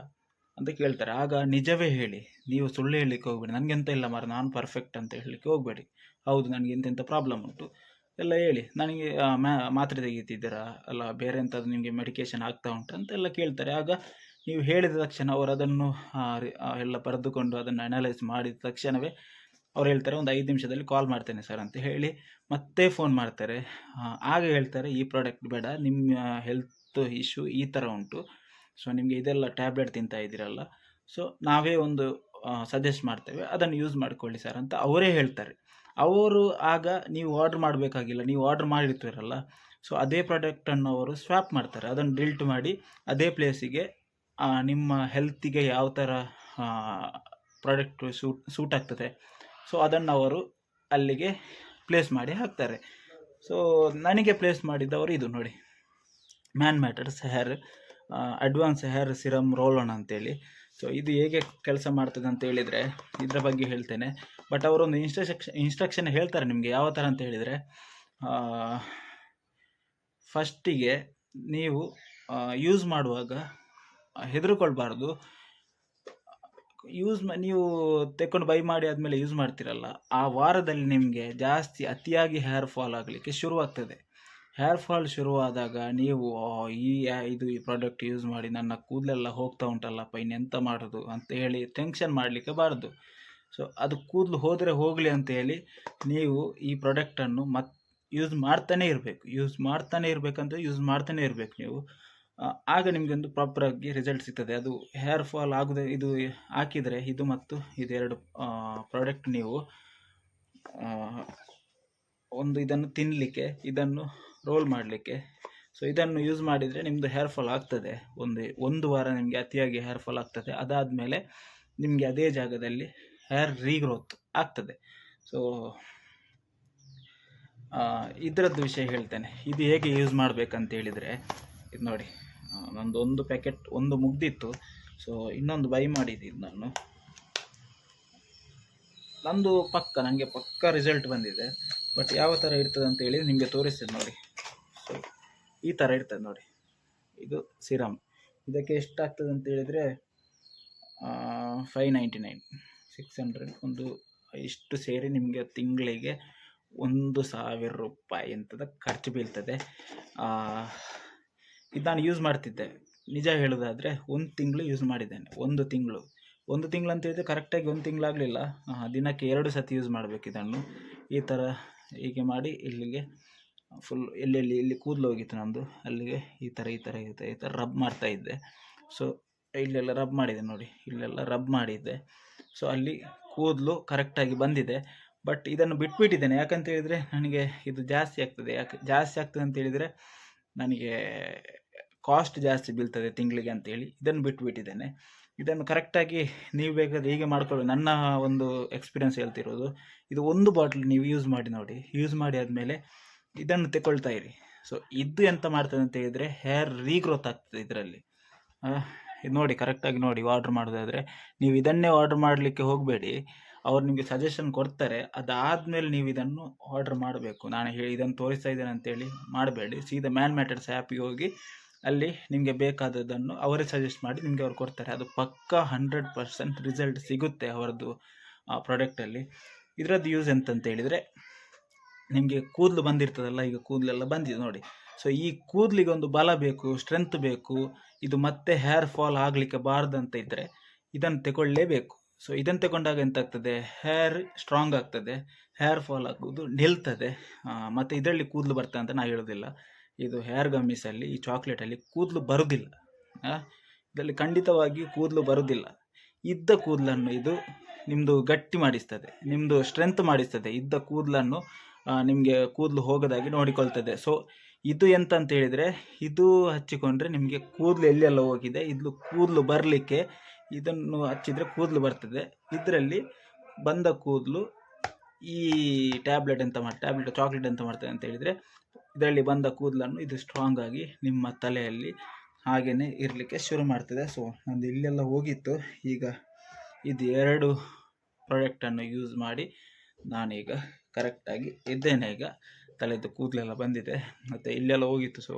ಅಂತ ಕೇಳ್ತಾರೆ. ಆಗ ನಿಜವೇ ಹೇಳಿ, ನೀವು ಸುಳ್ಳು ಹೇಳಲಿಕ್ಕೆ ಹೋಗಬೇಡಿ. ನನಗೆಂತ ಇಲ್ಲ ನಾನು ಪರ್ಫೆಕ್ಟ್ ಅಂತ ಹೇಳಲಿಕ್ಕೆ ಹೋಗಬೇಡಿ. ಹೌದು, ನನಗೆ ಇಂತೆಂಥ ಪ್ರಾಬ್ಲಮ್ ಉಂಟು ಎಲ್ಲ ಹೇಳಿ. ನನಗೆ ಮಾತ್ರೆ ತೆಗಿತಿದ್ದೀರಾ ಅಲ್ಲ, ಬೇರೆ ಎಂಥದ್ದು ನಿಮಗೆ ಮೆಡಿಕೇಷನ್ ಆಗ್ತಾ ಉಂಟು ಅಂತೆಲ್ಲ ಕೇಳ್ತಾರೆ. ಆಗ ನೀವು ಹೇಳಿದ ತಕ್ಷಣ ಅವರು ಅದನ್ನು ಎಲ್ಲ ಬರೆದುಕೊಂಡು ಅದನ್ನು ಅನಲೈಸ್ ಮಾಡಿದ ತಕ್ಷಣವೇ ಅವ್ರು ಹೇಳ್ತಾರೆ, ಒಂದು 5 ನಿಮಿಷದಲ್ಲಿ ಕಾಲ್ ಮಾಡ್ತೇನೆ ಸರ್ ಅಂತ ಹೇಳಿ ಮತ್ತೆ ಫೋನ್ ಮಾಡ್ತಾರೆ. ಆಗ ಹೇಳ್ತಾರೆ, ಈ ಪ್ರಾಡಕ್ಟ್ ಬೇಡ, ನಿಮ್ಮ ಹೆಲ್ತ್ ಇಶ್ಯೂ ಈ ಥರ ಉಂಟು, ಸೊ ನಿಮಗೆ ಇದೆಲ್ಲ ಟ್ಯಾಬ್ಲೆಟ್ ತಿಂತಾ ಇದ್ದೀರಲ್ಲ, ಸೊ ನಾವೇ ಒಂದು ಸಜೆಸ್ಟ್ ಮಾಡ್ತೇವೆ, ಅದನ್ನು ಯೂಸ್ ಮಾಡಿಕೊಳ್ಳಿ ಸರ್ ಅಂತ ಅವರೇ ಹೇಳ್ತಾರೆ. ಅವರು ಆಗ ನೀವು ಆರ್ಡ್ರ್ ಮಾಡಬೇಕಾಗಿಲ್ಲ, ನೀವು ಆರ್ಡ್ರ್ ಮಾಡಿರ್ತೀರಲ್ಲ, ಸೊ ಅದೇ ಪ್ರಾಡಕ್ಟನ್ನು ಅವರು ಸ್ವ್ಯಾಪ್ ಮಾಡ್ತಾರೆ. ಅದನ್ನು ಡಿಲ್ಟ್ ಮಾಡಿ ಅದೇ ಪ್ಲೇಸಿಗೆ ನಿಮ್ಮ ಹೆಲ್ತಿಗೆ ಯಾವ ಥರ ಪ್ರಾಡಕ್ಟ್ ಸೂಟ್ ಆಗ್ತದೆ, ಸೊ ಅದನ್ನು ಅವರು ಅಲ್ಲಿಗೆ ಪ್ಲೇಸ್ ಮಾಡಿ ಹಾಕ್ತಾರೆ. ಸೊ ನನಗೆ ಪ್ಲೇಸ್ ಮಾಡಿದ್ದವರು ಇದು ನೋಡಿ, man matters hair advance hair serum roll on ಅಂತೇಳಿ. ಸೊ ಇದು ಹೇಗೆ ಕೆಲಸ ಮಾಡ್ತದೆ ಅಂತ ಹೇಳಿದರೆ ಇದರ ಬಗ್ಗೆ ಹೇಳ್ತೇನೆ. ಬಟ್ ಅವರೊಂದು ಇನ್ಸ್ಟ್ರಕ್ಷನ್ ಹೇಳ್ತಾರೆ ನಿಮಗೆ ಯಾವ ಥರ ಅಂತ ಹೇಳಿದರೆ, ಫಸ್ಟಿಗೆ ನೀವು ಯೂಸ್ ಮಾಡುವಾಗ ಹೆದರ್ಕೊಳ್ಬಾರ್ದು. ನೀವು ತೆಕ್ಕೊಂಡು ಬೈ ಮಾಡಿ ಆದಮೇಲೆ ಯೂಸ್ ಮಾಡ್ತೀರಲ್ಲ, ಆ ವಾರದಲ್ಲಿ ನಿಮಗೆ ಜಾಸ್ತಿ ಅತಿಯಾಗಿ ಹೇರ್ ಫಾಲ್ ಆಗಲಿಕ್ಕೆ ಶುರುವಾಗ್ತದೆ. ಹೇರ್ ಫಾಲ್ ಶುರುವಾದಾಗ ನೀವು ಈ ಪ್ರಾಡಕ್ಟ್ ಯೂಸ್ ಮಾಡಿ ನನ್ನ ಕೂದಲೆಲ್ಲ ಹೋಗ್ತಾ ಉಂಟಲ್ಲಪ್ಪ, ಇನ್ನೆಂತ ಮಾಡೋದು ಅಂತ ಹೇಳಿ ಟೆನ್ಷನ್ ಮಾಡಲಿಕ್ಕೆ ಬಾರ್ದು. ಸೊ ಅದು ಕೂದಲು ಹೋದರೆ ಹೋಗಲಿ ಅಂತ ಹೇಳಿ ನೀವು ಈ ಪ್ರಾಡಕ್ಟನ್ನು ಯೂಸ್ ಮಾಡ್ತಾನೆ ಇರಬೇಕು ನೀವು. ಆಗ ನಿಮಗೊಂದು ಪ್ರಾಪರಾಗಿ ರಿಸಲ್ಟ್ ಸಿಗ್ತದೆ. ಅದು ಹೇರ್ ಫಾಲ್ ಆಗೋದು ಇದು ಹಾಕಿದರೆ ಇದು ಮತ್ತು ಇದೆರಡು ಪ್ರಾಡಕ್ಟ್ ನೀವು ಇದನ್ನು ತಿನ್ನಲಿಕ್ಕೆ, ಇದನ್ನು ರೋಲ್ ಮಾಡಲಿಕ್ಕೆ, ಸೊ ಇದನ್ನು ಯೂಸ್ ಮಾಡಿದರೆ ನಿಮ್ಮದು ಹೇರ್ ಫಾಲ್ ಆಗ್ತದೆ. ಒಂದು ವಾರ ನಿಮಗೆ ಅತಿಯಾಗಿ ಹೇರ್ ಫಾಲ್ ಆಗ್ತದೆ. ಅದಾದಮೇಲೆ ನಿಮಗೆ ಅದೇ ಜಾಗದಲ್ಲಿ ಹೇರ್ ರೀಗ್ರೋತ್ ಆಗ್ತದೆ. ಸೊ ಇದರದ್ದು ವಿಷಯ ಹೇಳ್ತೇನೆ. ಇದು ಹೇಗೆ ಯೂಸ್ ಮಾಡಬೇಕಂತ ಹೇಳಿದರೆ, ಇದು ನೋಡಿ, ಒಂದು ಪ್ಯಾಕೆಟ್ ಮುಗ್ದಿತ್ತು. ಸೊ ಇನ್ನೊಂದು ಬೈ ಮಾಡಿದ್ದೀನಿ ನಾನು. ನನಗೆ ಪಕ್ಕ ರಿಸಲ್ಟ್ ಬಂದಿದೆ. ಬಟ್ ಯಾವ ಥರ ಇರ್ತದೆ ಅಂತ ಹೇಳಿ ನಿಮಗೆ ತೋರಿಸ್ತೇನೆ ನೋಡಿ. ಸೊ ಈ ಥರ ಇರ್ತದೆ ನೋಡಿ, ಇದು ಸಿರಮ್. ಇದಕ್ಕೆ ಎಷ್ಟಾಗ್ತದೆ ಅಂತ ಹೇಳಿದರೆ $599, $600 ಇಷ್ಟು ಸೇರಿ ನಿಮಗೆ ತಿಂಗಳಿಗೆ $1,000 ಅಂತದ ಖರ್ಚು ಬೀಳ್ತದೆ. ಇದು ನಾನು ಯೂಸ್ ಮಾಡ್ತಿದ್ದೆ, ನಿಜ ಹೇಳೋದಾದರೆ 1 ತಿಂಗಳು ಯೂಸ್ ಮಾಡಿದ್ದೇನೆ. 1 ತಿಂಗಳು ಅಂತ ಹೇಳಿದರೆ ಕರೆಕ್ಟಾಗಿ 1 ತಿಂಗಳಾಗಲಿಲ್ಲ. ದಿನಕ್ಕೆ 2 ಸತಿ ಯೂಸ್ ಮಾಡಬೇಕು ಇದನ್ನು. ಈ ಥರ ಹೀಗೆ ಮಾಡಿ ಇಲ್ಲಿಗೆ ಫುಲ್ ಇಲ್ಲಿ ಕೂದಲು ಹೋಗಿತ್ತು ನಮ್ಮದು, ಅಲ್ಲಿಗೆ ಈ ಥರ ರಬ್ ಮಾಡ್ತಾಯಿದ್ದೆ. ಸೊ ಇಲ್ಲೆಲ್ಲ ರಬ್ ಮಾಡಿದೆ ನೋಡಿ, ಇಲ್ಲೆಲ್ಲ ರಬ್ ಮಾಡಿದ್ದೆ. ಸೊ ಅಲ್ಲಿ ಕೂದಲು ಕರೆಕ್ಟಾಗಿ ಬಂದಿದೆ. ಬಟ್ ಇದನ್ನು ಬಿಟ್ಬಿಟ್ಟಿದ್ದೇನೆ, ಯಾಕಂತ ಹೇಳಿದರೆ ನನಗೆ ಇದು ಜಾಸ್ತಿ ಆಗ್ತದೆ. ಜಾಸ್ತಿ ಆಗ್ತದೆ ಅಂತ ಹೇಳಿದರೆ ನನಗೆ ಕಾಸ್ಟ್ ಜಾಸ್ತಿ ಬೀಳ್ತದೆ ತಿಂಗಳಿಗೆ ಅಂತೇಳಿ ಇದನ್ನು ಬಿಟ್ಬಿಟ್ಟಿದ್ದೇನೆ. ಇದನ್ನು ಕರೆಕ್ಟಾಗಿ ನೀವು ಬೇಕಾದರೆ ಹೀಗೆ ಮಾಡ್ಕೊಳ್ಳಿ. ನನ್ನ ಒಂದು ಎಕ್ಸ್ಪೀರಿಯನ್ಸ್ ಹೇಳ್ತಿರೋದು, ಇದು ಒಂದು ಬಾಟ್ಲ್ ನೀವು ಯೂಸ್ ಮಾಡಿ ನೋಡಿ. ಯೂಸ್ ಮಾಡಿ ಆದಮೇಲೆ ಇದನ್ನು ತಗೊಳ್ತಾ ಇರಿ. ಸೊ ಇದು ಎಂತ ಮಾಡ್ತದೆ ಅಂತ ಹೇಳಿದರೆ ಹೇರ್ ರೀಗ್ರೋತ್ ಆಗ್ತದೆ ಇದರಲ್ಲಿ. ಇದು ನೋಡಿ, ಕರೆಕ್ಟಾಗಿ ನೋಡಿ. ಆರ್ಡ್ರ್ ಮಾಡೋದಾದರೆ ನೀವು ಇದನ್ನೇ ಆರ್ಡ್ರ್ ಮಾಡಲಿಕ್ಕೆ ಹೋಗಬೇಡಿ. ಅವ್ರು ನಿಮಗೆ ಸಜೆಷನ್ ಕೊಡ್ತಾರೆ, ಅದಾದಮೇಲೆ ನೀವು ಇದನ್ನು ಆರ್ಡ್ರ್ ಮಾಡಬೇಕು. ನಾನು ಇದನ್ನು ತೋರಿಸ್ತಾ ಇದ್ದೇನೆ ಅಂತೇಳಿ ಮಾಡಬೇಡಿ. ಸೀದಾ ಮ್ಯಾನ್ ಮ್ಯಾಟರ್ಸ್ ಆ್ಯಪಿಗೆ ಹೋಗಿ ಅಲ್ಲಿ ನಿಮಗೆ ಬೇಕಾದದ್ದನ್ನು ಅವರೇ ಸಜೆಸ್ಟ್ ಮಾಡಿ ನಿಮಗೆ ಅವ್ರು ಕೊಡ್ತಾರೆ. ಅದು ಪಕ್ಕಾ 100% ರಿಸಲ್ಟ್ ಸಿಗುತ್ತೆ ಅವರದ್ದು ಪ್ರಾಡಕ್ಟಲ್ಲಿ. ಇದರದ್ದು ಯೂಸ್ ಎಂತಂತ ಹೇಳಿದರೆ, ನಿಮಗೆ ಕೂದಲು ಬಂದಿರ್ತದಲ್ಲ, ಈಗ ಕೂದಲೆಲ್ಲ ಬಂದಿದೆ ನೋಡಿ. ಸೊ ಈ ಕೂದಲಿಗೆ ಒಂದು ಬಲ ಬೇಕು, ಸ್ಟ್ರೆಂತ್ ಬೇಕು, ಇದು ಮತ್ತೆ ಹೇರ್ ಫಾಲ್ ಆಗಲಿಕ್ಕೆ ಬಾರ್ದಂತ ಇದ್ದರೆ ಇದನ್ನು ತಗೊಳ್ಳೇಬೇಕು. ಸೊ ಇದನ್ನು ತಗೊಂಡಾಗ ಎಂತಾಗ್ತದೆ, ಹೇರ್ ಸ್ಟ್ರಾಂಗ್ ಆಗ್ತದೆ, ಹೇರ್ ಫಾಲ್ ಆಗೋದು ನಿಲ್ತದೆ. ಮತ್ತು ಇದರಲ್ಲಿ ಕೂದಲು ಬರ್ತದೆ ಅಂತ ನಾನು ಹೇಳೋದಿಲ್ಲ. ಇದು ಹೇರ್ ಗಮ್ಮೀಸಲ್ಲಿ, ಈ ಚಾಕ್ಲೇಟಲ್ಲಿ ಕೂದಲು ಬರುವುದಿಲ್ಲ. ಇದರಲ್ಲಿ ಖಂಡಿತವಾಗಿಯೂ ಕೂದಲು ಬರುವುದಿಲ್ಲ. ಇದ್ದ ಕೂದಲನ್ನು ಇದು ನಿಮ್ಮದು ಗಟ್ಟಿ ಮಾಡಿಸ್ತದೆ, ನಿಮ್ಮದು ಸ್ಟ್ರೆಂತ್ ಮಾಡಿಸ್ತದೆ. ಇದ್ದ ಕೂದಲನ್ನು ನಿಮಗೆ ಕೂದಲು ಹೋಗೋದಾಗಿ ನೋಡಿಕೊಳ್ತದೆ. ಸೊ ಇದು ಎಂತ ಅಂತ ಹೇಳಿದರೆ, ಇದು ಹಚ್ಚಿಕೊಂಡ್ರೆ ನಿಮಗೆ ಕೂದಲು ಎಲ್ಲೆಲ್ಲ ಹೋಗಿದೆ, ಇದು ಕೂದಲು ಬರಲಿಕ್ಕೆ ಇದನ್ನು ಹಚ್ಚಿದರೆ ಕೂದಲು ಬರ್ತದೆ. ಇದರಲ್ಲಿ ಬಂದ ಕೂದಲು ಈ ಟ್ಯಾಬ್ಲೆಟ್ ಚಾಕ್ಲೇಟ್ ಎಂತ ಮಾಡ್ತದೆ ಅಂತ ಹೇಳಿದರೆ, ಇದರಲ್ಲಿ ಬಂದ ಕೂದಲನ್ನು ಇದು ಸ್ಟ್ರಾಂಗ್ ಆಗಿ ನಿಮ್ಮ ತಲೆಯಲ್ಲಿ ಹಾಗೆಯೇ ಇರಲಿಕ್ಕೆ ಶುರು ಮಾಡ್ತದೆ. ಸೊ ನಂದು ಇಲ್ಲೆಲ್ಲ ಹೋಗಿತ್ತು. ಈಗ ಇದು 2 ಪ್ರಾಡಕ್ಟನ್ನು ಯೂಸ್ ಮಾಡಿ ನಾನೀಗ ಕರೆಕ್ಟಾಗಿ ಇದ್ದೇನೆ. ಈಗ ತಲೆದು ಕೂದಲೆಲ್ಲ ಬಂದಿದೆ, ಮತ್ತು ಇಲ್ಲೆಲ್ಲ ಹೋಗಿತ್ತು. ಸೊ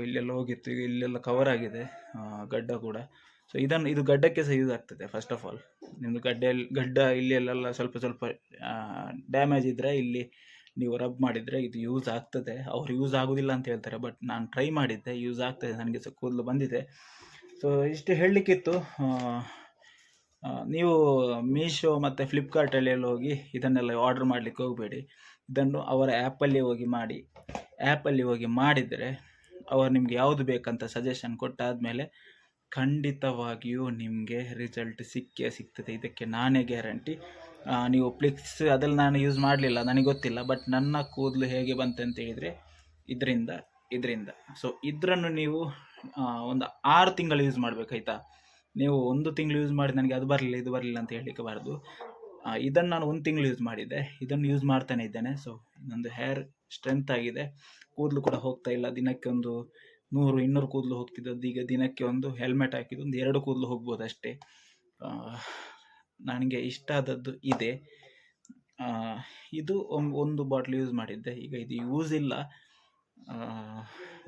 ಇಲ್ಲೆಲ್ಲ ಹೋಗಿತ್ತು, ಈಗ ಇಲ್ಲೆಲ್ಲ ಕವರ್ ಆಗಿದೆ ಗಡ್ಡ ಕೂಡ. ಸೊ ಇದು ಗಡ್ಡಕ್ಕೆ ಸಹ ಯೂಸ್ ಆಗ್ತದೆ. ಫಸ್ಟ್ ಆಫ್ ಆಲ್ ನಿಮ್ಮದು ಗಡ್ಡ ಇಲ್ಲೆಲ್ಲ ಸ್ವಲ್ಪ ಡ್ಯಾಮೇಜ್ ಇದ್ದರೆ ಇಲ್ಲಿ ನೀವು ರಬ್ ಮಾಡಿದರೆ ಇದು ಯೂಸ್ ಆಗ್ತದೆ. ಅವ್ರು ಯೂಸ್ ಆಗೋದಿಲ್ಲ ಅಂತ ಹೇಳ್ತಾರೆ, ಬಟ್ ನಾನು ಟ್ರೈ ಮಾಡಿದ್ದೆ, ಯೂಸ್ ಆಗ್ತದೆ. ನನಗೆ ಸಹ ಕೂದಲು ಬಂದಿದೆ. ಸೊ ಇಷ್ಟು ಹೇಳಲಿಕ್ಕಿತ್ತು. ನೀವು ಮೀಶೋ ಮತ್ತು ಫ್ಲಿಪ್ಕಾರ್ಟಲ್ಲಿ ಎಲ್ಲ ಹೋಗಿ ಇದನ್ನೆಲ್ಲ ಆರ್ಡ್ರ್ ಮಾಡಲಿಕ್ಕೆ ಹೋಗಬೇಡಿ. ಇದನ್ನು ಅವರ ಆ್ಯಪಲ್ಲಿ ಹೋಗಿ ಮಾಡಿ. ಆ್ಯಪಲ್ಲಿ ಹೋಗಿ ಮಾಡಿದರೆ ಅವರು ನಿಮಗೆ ಯಾವುದು ಬೇಕಂತ ಸಜೆಷನ್ ಕೊಟ್ಟಾದಮೇಲೆ ಖಂಡಿತವಾಗಿಯೂ ನಿಮಗೆ ರಿಸಲ್ಟ್ ಸಿಕ್ಕೇ ಸಿಗ್ತದೆ. ಇದಕ್ಕೆ ನಾನೇ ಗ್ಯಾರಂಟಿ. ನೀವು ಪ್ಲಿಕ್ಸ್ ಅದೆಲ್ಲ ನಾನು ಯೂಸ್ ಮಾಡಲಿಲ್ಲ, ನನಗೆ ಗೊತ್ತಿಲ್ಲ. ಬಟ್ ನನ್ನ ಕೂದಲು ಹೇಗೆ ಬಂತಂತ ಹೇಳಿದರೆ ಇದರಿಂದ. ಸೊ ಇದನ್ನು ನೀವು ಒಂದು 6 ತಿಂಗಳು ಯೂಸ್ ಮಾಡಬೇಕಾಯ್ತಾ. ನೀವು 1 ತಿಂಗಳು ಯೂಸ್ ಮಾಡಿ ನನಗೆ ಅದು ಬರಲಿಲ್ಲ ಇದು ಬರಲಿಲ್ಲ ಅಂತ ಹೇಳಲಿಕ್ಕೆ ಬಾರ್ದು. ಇದನ್ನು ನಾನು 1 ತಿಂಗಳು ಯೂಸ್ ಮಾಡಿದ್ದೆ, ಇದನ್ನು ಯೂಸ್ ಮಾಡ್ತಾನೆ ಇದ್ದೇನೆ. ಸೊ ನಂದು ಹೇರ್ ಸ್ಟ್ರೆಂತ್ ಆಗಿದೆ, ಕೂದಲು ಕೂಡ ಹೋಗ್ತಾ ಇಲ್ಲ. ದಿನಕ್ಕೆ ಒಂದು 100-200 ಕೂದಲು ಹೋಗ್ತಿದ್ದದ್ದು ಈಗ ದಿನಕ್ಕೆ ಒಂದು ಹೆಲ್ಮೆಟ್ ಹಾಕಿದ್ದು 2 ಕೂದಲು ಹೋಗ್ಬೋದು ಅಷ್ಟೇ. ನನಗೆ ಇಷ್ಟ ಆದದ್ದು ಇದೆ. ಇದು ಒಂದು ಬಾಟ್ಲ್ ಯೂಸ್ ಮಾಡಿದ್ದೆ. ಈಗ ಇದು ಯೂಸ್ ಇಲ್ಲ.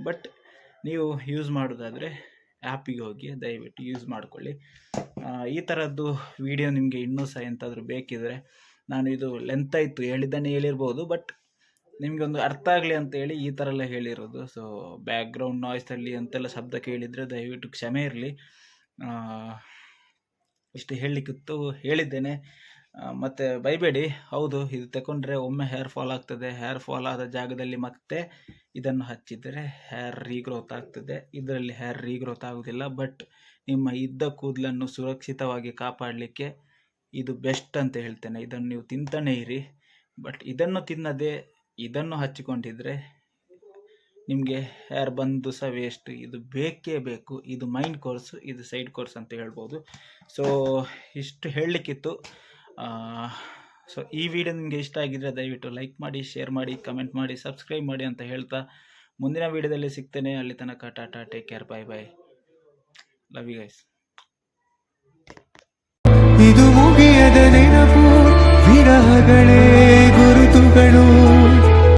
ಬಟ್ ನೀವು ಯೂಸ್ ಮಾಡೋದಾದರೆ ಆ್ಯಪಿಗೆ ಹೋಗಿ ದಯವಿಟ್ಟು ಯೂಸ್ ಮಾಡಿಕೊಳ್ಳಿ. ಈ ಥರದ್ದು ವಿಡಿಯೋ ನಿಮಗೆ ಇನ್ನೂ ಸಹ ಎಂತಾದರೂ ಬೇಕಿದ್ರೆ, ನಾನು ಇದು ಲೆಂತ್ ಆಯಿತು ಹೇಳಿದ್ದನ್ನೇ ಹೇಳಿರ್ಬೋದು, ಬಟ್ ನಿಮಗೆ ಒಂದು ಅರ್ಥ ಆಗಲಿ ಅಂತೇಳಿ ಈ ಥರ ಎಲ್ಲ ಹೇಳಿರೋದು. ಸೊ ಬ್ಯಾಕ್ಗ್ರೌಂಡ್ ನಾಯ್ಸಲ್ಲಿ ಅಂತೆಲ್ಲ ಶಬ್ದ ಕೇಳಿದರೆ ದಯವಿಟ್ಟು ಕ್ಷಮೆ ಇರಲಿ. ಇಷ್ಟು ಹೇಳಲಿಕ್ಕಿತ್ತು, ಹೇಳಿದ್ದೇನೆ. ಮತ್ತು ಬೈಬೇಡಿ. ಹೌದು, ಇದು ತಗೊಂಡ್ರೆ ಒಮ್ಮೆ ಹೇರ್ ಫಾಲ್ ಆಗ್ತದೆ. ಹೇರ್ ಫಾಲ್ ಆದ ಜಾಗದಲ್ಲಿ ಮತ್ತೆ ಇದನ್ನು ಹಚ್ಚಿದರೆ ಹೇರ್ ರೀಗ್ರೋತ್ ಆಗ್ತದೆ. ಇದರಲ್ಲಿ ಹೇರ್ ರೀಗ್ರೋತ್ ಆಗೋದಿಲ್ಲ. ಬಟ್ ನಿಮ್ಮ ಇದ್ದ ಕೂದಲನ್ನು ಸುರಕ್ಷಿತವಾಗಿ ಕಾಪಾಡಲಿಕ್ಕೆ ಇದು ಬೆಸ್ಟ್ ಅಂತ ಹೇಳ್ತೇನೆ. ಇದನ್ನು ನೀವು ತಿಂತಾನೇ ಇರಿ. ಬಟ್ ಇದನ್ನು ತಿನ್ನದೆ ಇದನ್ನು ಹಚ್ಚಿಕೊಂಡಿದ್ರೆ ನಿಮಗೆ ಹೇರ್ ಬಂದು ಸಹ ವೇಸ್ಟ್. ಇದು ಬೇಕೇ ಬೇಕು. ಇದು ಮೈನ್ ಕೋರ್ಸು, ಇದು ಸೈಡ್ ಕೋರ್ಸ್ ಅಂತ ಹೇಳ್ಬೋದು. ಸೊ ಇಷ್ಟು ಹೇಳಲಿಕ್ಕಿತ್ತು. ಸೊ ಈ ವಿಡಿಯೋ ನಿಮಗೆ ಇಷ್ಟ ಆಗಿದ್ರೆ ದಯವಿಟ್ಟು ಲೈಕ್ ಮಾಡಿ, ಶೇರ್ ಮಾಡಿ, ಕಮೆಂಟ್ ಮಾಡಿ, ಸಬ್ಸ್ಕ್ರೈಬ್ ಮಾಡಿ ಅಂತ ಹೇಳ್ತಾ ಮುಂದಿನ ವಿಡಿಯೋದಲ್ಲಿ ಸಿಗ್ತೇನೆ. ಅಲ್ಲಿ ತನಕ tata, take care, bye bye, love you guys.